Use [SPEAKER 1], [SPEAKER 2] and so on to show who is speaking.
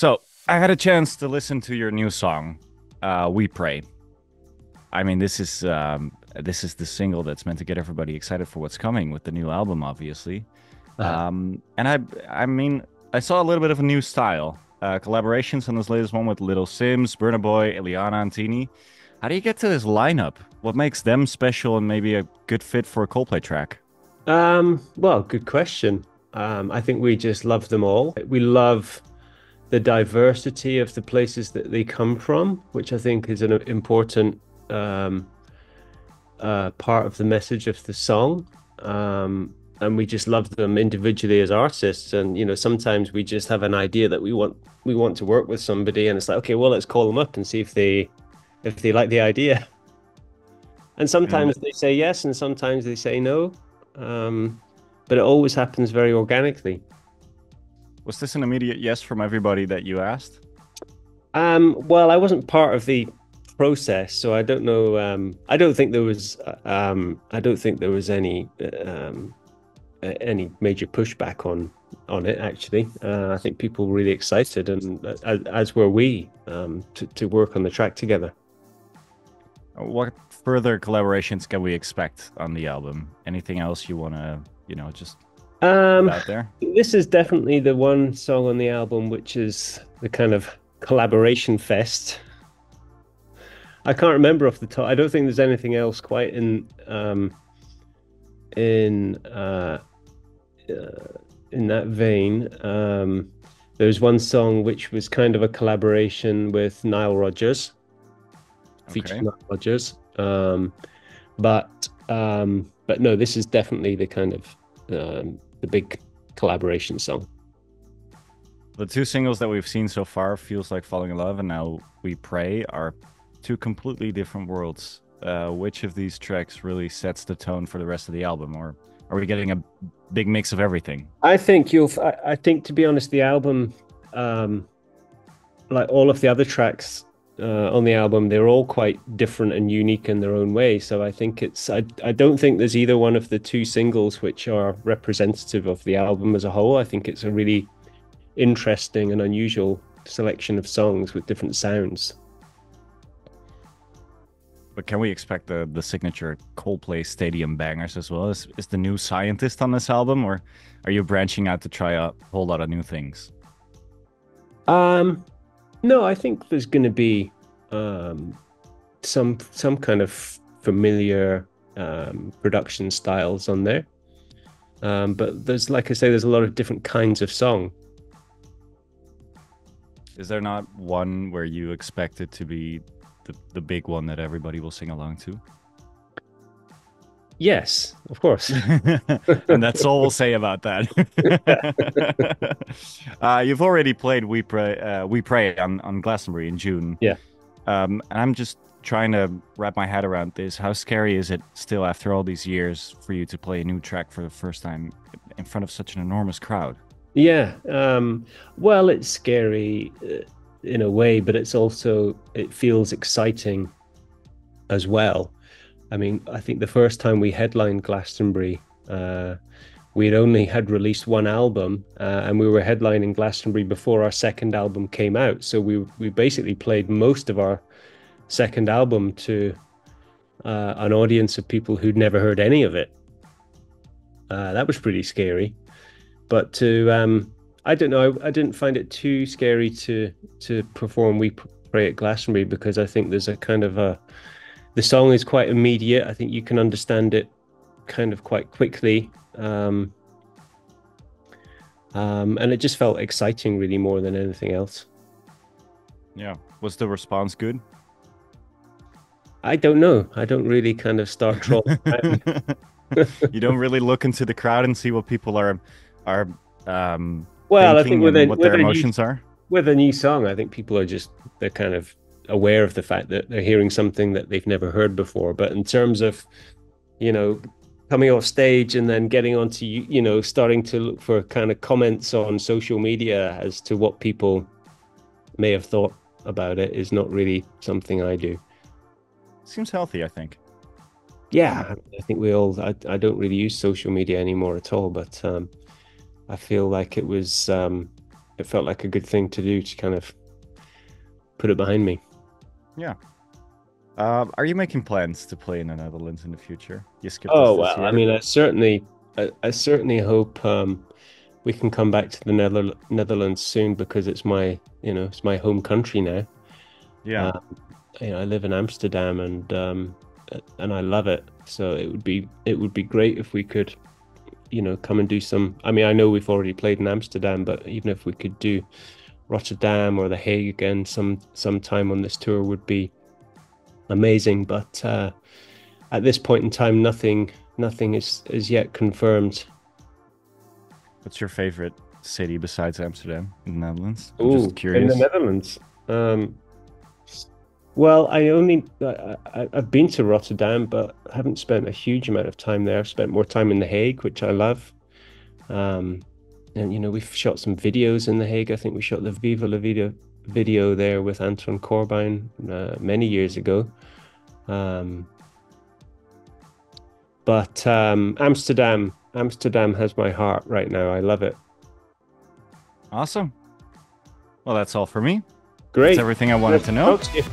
[SPEAKER 1] So I had a chance to listen to your new song, "We Pray." I mean, this is the single that's meant to get everybody excited for what's coming with the new album, obviously.
[SPEAKER 2] Uh,
[SPEAKER 1] And I mean, I saw a little bit of a new style, collaborations on this latest one with Little Sims, Burna Boy, Eliana, and Tini. How do you get to this lineup? What makes them special and maybe a good fit for a Coldplay track?
[SPEAKER 2] well, good question. I think we just love them all. We love the diversity of the places that they come from, which I think is an important um, part of the message of the song. And we just love them individually as artists. And sometimes we just have an idea that we want to work with somebody, and it's like, okay, well, let's call them up and see if they like the idea. And
[SPEAKER 1] And
[SPEAKER 2] sometimes they say yes, and sometimes they say no. Um, but it always happens very organically.
[SPEAKER 1] was this an immediate yes from everybody that you asked?
[SPEAKER 2] Well, I wasn't part of the process, so I don't know. I don't think there was. I don't think there was any major pushback on it. Actually, I think people were really excited, and as were we, to work on the track together.
[SPEAKER 1] What further collaborations can we expect on the album? Anything else you want to, just put
[SPEAKER 2] Um,
[SPEAKER 1] out there?
[SPEAKER 2] this is definitely the one song on the album which is the kind of collaboration fest. I can't remember off the top. I don't think there's anything else quite in in that vein. There's one song which was kind of a collaboration with Nile Rodgers, featured
[SPEAKER 1] Okay.
[SPEAKER 2] Nile Rodgers. But no, this is definitely the kind of the big collaboration song.
[SPEAKER 1] The two singles that we've seen so far, Feels Like Falling in Love and now We Pray, are two completely different worlds. Which of these tracks really sets the tone for the rest of the album, or are we getting a big mix of everything?
[SPEAKER 2] I think, to be honest, the album, um, like all of the other tracks on the album, they're all quite different and unique in their own way. So I think I don't think there's either one of the two singles which are representative of the album as a whole. I think it's a really interesting and unusual selection of songs with different sounds.
[SPEAKER 1] But can we expect the signature Coldplay stadium bangers as well? Is the new Scientist on this album, or are you branching out to try a whole lot of new things?
[SPEAKER 2] Um, no, I think there's going to be um, some kind of familiar production styles on there. But there's, like I say, there's a lot of different kinds of song.
[SPEAKER 1] Is there not one where you expect it to be the big one that everybody will sing along to?
[SPEAKER 2] Yes, of course.
[SPEAKER 1] And that's all we'll say about that. You've already played We Pray on Glastonbury in June.
[SPEAKER 2] Yeah.
[SPEAKER 1] And I'm just trying to wrap my head around this. How scary is it still after all these years for you to play a new track for the first time in front of such an enormous crowd?
[SPEAKER 2] Yeah. Well, it's scary in a way, but it feels exciting as well. I mean, I think the first time we headlined Glastonbury, we had only had released one album, and we were headlining Glastonbury before our second album came out. So we basically played most of our second album to an audience of people who'd never heard any of it. That was pretty scary. But I don't know, I didn't find it too scary to perform We Pray at Glastonbury because I think there's a kind of the song is quite immediate. I think you can understand it kind of quite quickly. And it just felt exciting really more than anything else.
[SPEAKER 1] Yeah. Was the response good?
[SPEAKER 2] I don't know. I don't really kind of start trolling around.
[SPEAKER 1] You don't really look into the crowd and see what people are
[SPEAKER 2] Well, I think
[SPEAKER 1] thinking and what their emotions are.
[SPEAKER 2] with a new song, I think people they're kind of aware of the fact that they're hearing something that they've never heard before. But in terms of, you know, coming off stage and then getting onto, starting to look for kind of comments on social media as to what people may have thought about it is not really something I do.
[SPEAKER 1] Seems healthy, I think.
[SPEAKER 2] Yeah, I think I don't really use social media anymore at all, but I feel like it felt like a good thing to do to kind of put it behind me.
[SPEAKER 1] Yeah. Are you making plans to play in the Netherlands in the future? You skipped us
[SPEAKER 2] Oh
[SPEAKER 1] this
[SPEAKER 2] well, I
[SPEAKER 1] year.
[SPEAKER 2] mean, I certainly hope we can come back to the Netherlands soon because it's it's my home country now.
[SPEAKER 1] Yeah.
[SPEAKER 2] Uh, I live in Amsterdam and I love it. So it would be great if we could, come and do some. I mean, I know we've already played in Amsterdam, but even if we could do Rotterdam or The Hague again some time on this tour would be amazing. But at this point in time, nothing is yet confirmed.
[SPEAKER 1] What's your favorite city besides Amsterdam in the Netherlands? I'm
[SPEAKER 2] Oh,
[SPEAKER 1] just
[SPEAKER 2] in the
[SPEAKER 1] curious.
[SPEAKER 2] Netherlands. Well, I've been to Rotterdam, but I haven't spent a huge amount of time there. I've spent more time in The Hague, which I love. Um, and we've shot some videos in The Hague. I think we shot the Viva La Vida video there with Anton Corbijn many years ago. Um, but Amsterdam has my heart right now. I love it.
[SPEAKER 1] Awesome. Well, that's all for me. That's
[SPEAKER 2] Great.
[SPEAKER 1] everything I wanted
[SPEAKER 2] Nice
[SPEAKER 1] to know.
[SPEAKER 2] talk to you.